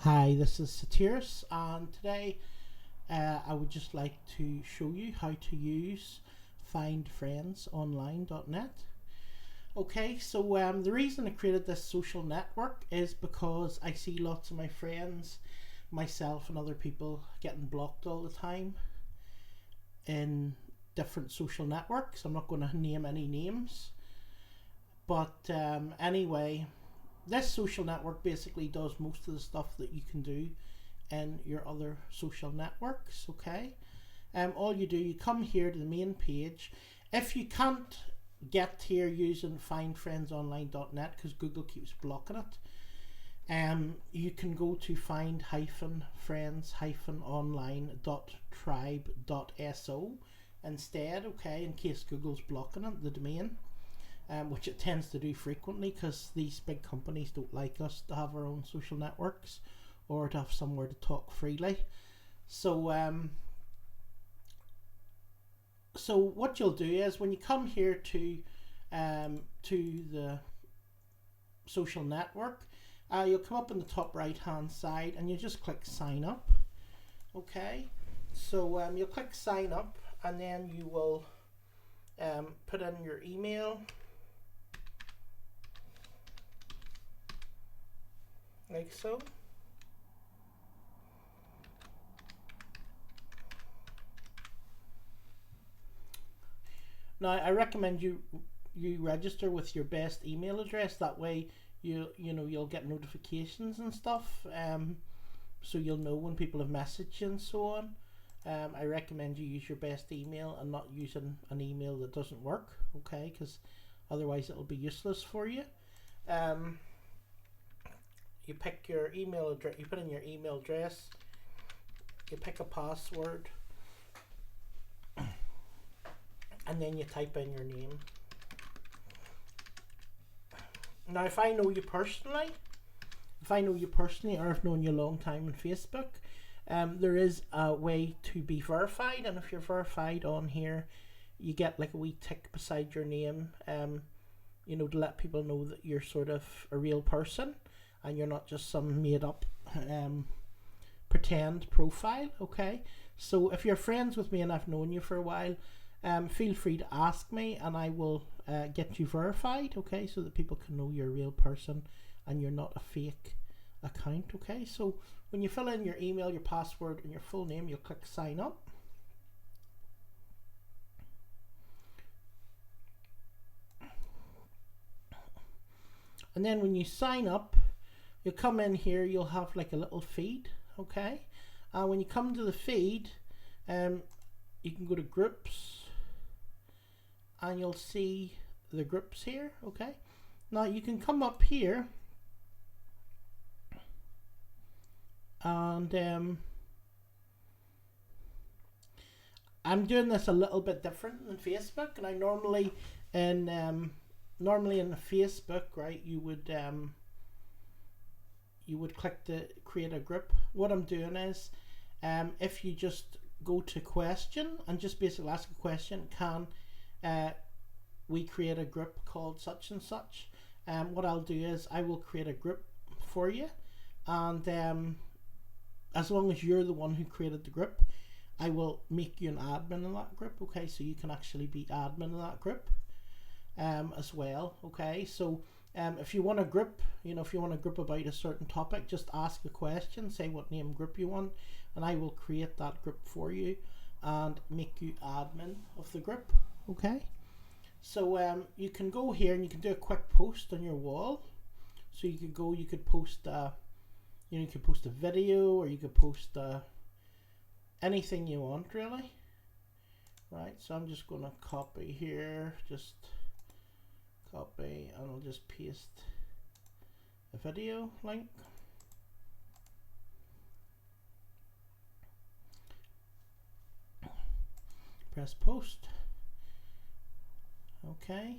Hi, this is Satiris, and today I would just like to show you how to use FindfriendsOnline.net. Okay, so the reason I created this social network is because I see lots of my friends, myself and other people getting blocked all the time in different social networks. I'm not going to name any names, but anyway, this social network basically does most of the stuff that you can do in your other social networks. Okay, all you do, you come here to the main page. If you can't get here using findfriendsonline.net because Google keeps blocking it, you can go to find-friends-online.tribe.so instead, okay, in case Google's blocking it, the domain. Which it tends to do frequently because these big companies don't like us to have our own social networks or to have somewhere to talk freely. So what you'll do is when you come here to the social network, you'll come up in the top right hand side and you just click sign up. Okay, so you'll click sign up and then you will put in your email, like so. Now I recommend you register with your best email address. That way you'll get notifications and stuff. So you'll know when people have messaged you and so on. I recommend you use your best email and not using an email that doesn't work. Okay, because otherwise it'll be useless for you. You pick your email address, you put in your email address, you pick a password, and then you type in your name. Now if I know you personally, or I've known you a long time on Facebook, there is a way to be verified, and if you're verified on here, you get like a wee tick beside your name, to let people know that you're sort of a real person and you're not just some made up pretend profile. Okay, so if you're friends with me and I've known you for a while, feel free to ask me and I will get you verified, okay, so that people can know you're a real person and you're not a fake account. Okay, so when you fill in your email, your password and your full name, you'll click sign up. And then when you sign up, you'll come in here, you'll have like a little feed. Okay, when you come to the feed, you can go to groups and you'll see the groups here. Okay, now you can come up here and I'm doing this a little bit different than Facebook. And I normally in Facebook, right, you would click to create a group. What I'm doing is, if you just go to question and just basically ask a question, can we create a group called such and such? What I'll do is I will create a group for you, and as long as you're the one who created the group, I will make you an admin in that group. Okay, so you can actually be admin in that group as well. Okay, so if you want a group, if you want a group about a certain topic, just ask a question, say what name group you want, and I will create that group for you and make you admin of the group. Okay, so you can go here and you can do a quick post on your wall. So you could post you could post a video, or you could post anything you want really. Right, so I'm just going to copy here, just copy, and I'll just paste a video link. Press post. Okay,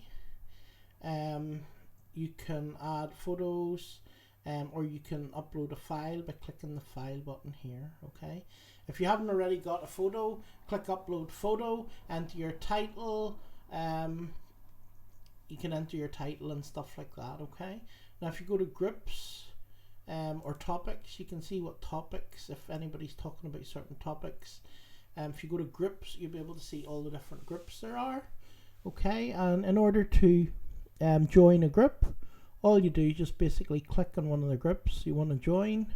you can add photos, or you can upload a file by clicking the file button here. Okay, if you haven't already got a photo, click upload photo, enter your title, you can enter your title and stuff like that. Okay, now if you go to groups, or topics. You can see what topics, if anybody's talking about certain topics. If you go to groups, you'll be able to see all the different groups there are. Okay, and in order to join a group, all you do is just basically click on one of the groups you want to join.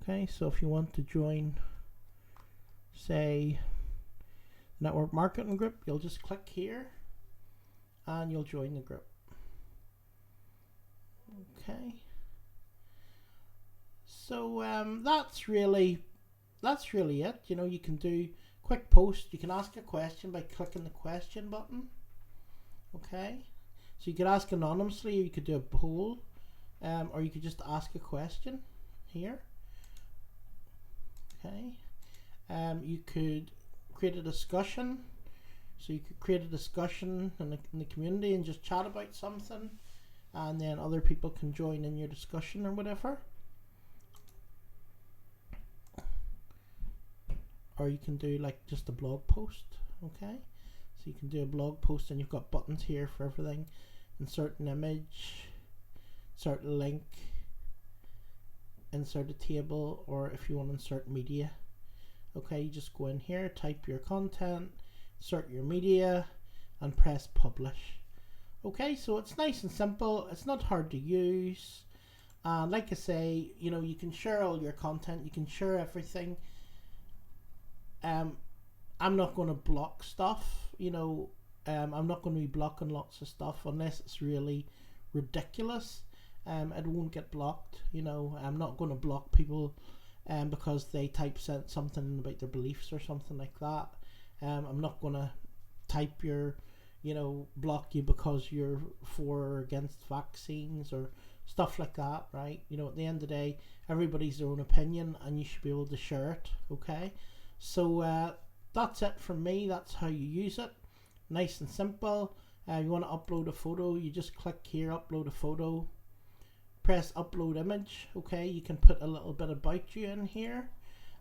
Okay, so if you want to join, say, network marketing group, you'll just click here and you'll join the group. Okay, so that's really it. You know, you can do quick post. You can ask a question by clicking the question button. Okay, so you could ask anonymously, or you could do a poll, or you could just ask a question here. Okay, you could create a discussion. So you could create a discussion in the community and just chat about something, and then other people can join in your discussion or whatever. Or you can do like just a blog post. Okay, so you can do a blog post, and you've got buttons here for everything. Insert an image, insert a link, insert a table, or if you want to insert media. Okay, you just go in here, type your content, insert your media, and press publish. Okay, so it's nice and simple. It's not hard to use. And like I say, you know, you can share all your content, you can share everything. I'm not going to block stuff, you know. I'm not going to be blocking lots of stuff unless it's really ridiculous. It won't get blocked, you know. I'm not going to block people because they type something about their beliefs or something like that. I'm not going to type block you because you're for or against vaccines or stuff like that, right? You know, at the end of the day, everybody's their own opinion, and you should be able to share it. Okay, so that's it from me. That's how you use it. Nice and simple. You want to upload a photo, you just click here, upload a photo, press upload image. Okay, you can put a little bit about you in here,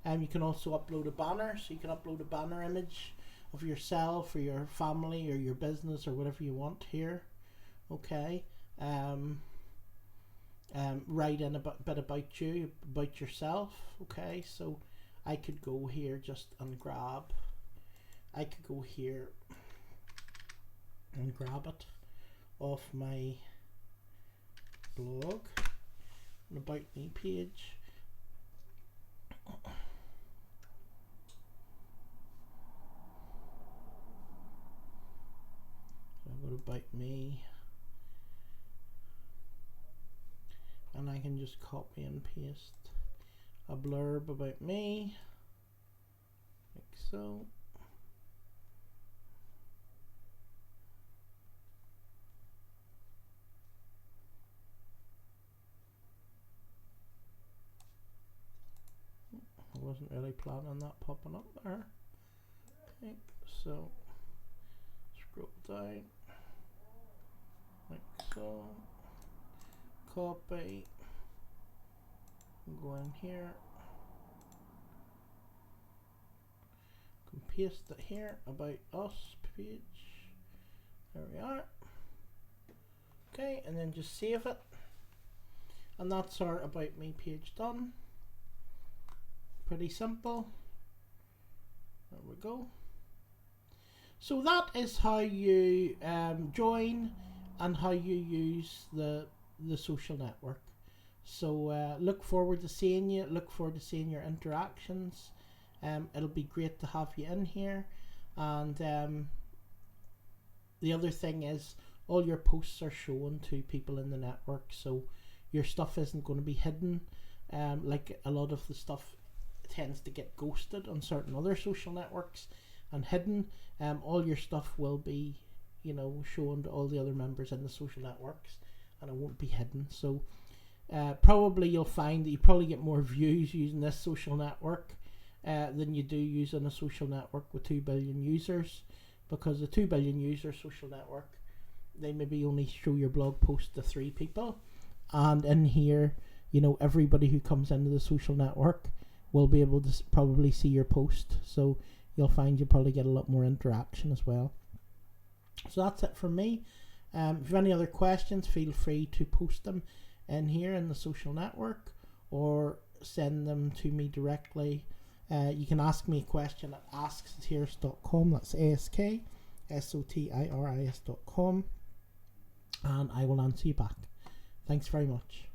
and you can also upload a banner. So you can upload a banner image of yourself or your family or your business or whatever you want here. Okay, write in a bit about you, about yourself. Okay, so I could go here just and grab, I could go here and grab it off my blog, an about me page. I've got about me, and I can just copy and paste a blurb about me, like so. I wasn't really planning that popping up there. Okay, so scroll down like so, copy, go in here, can paste it here, about us page, there we are. Okay, and then just save it, and that's our about me page done. Pretty simple. There we go. So that is how you join and how you use the social network. So look forward to seeing you. Look forward to seeing your interactions. It'll be great to have you in here. And the other thing is, all your posts are shown to people in the network, so your stuff isn't going to be hidden. Like a lot of the stuff tends to get ghosted on certain other social networks and hidden. All your stuff will be, you know, shown to all the other members in the social networks, and it won't be hidden. So probably you'll find that you probably get more views using this social network than you do using a social network with 2 billion users, because the 2 billion user social network, they maybe only show your blog post to 3 people, and in here, you know, everybody who comes into the social network will be able to probably see your post, so you'll find you probably get a lot more interaction as well. So that's it from me. If you have any other questions, feel free to post them in here in the social network, or send them to me directly. You can ask me a question at asksotiris.com. That's asksotiris.com, and I will answer you back. Thanks very much.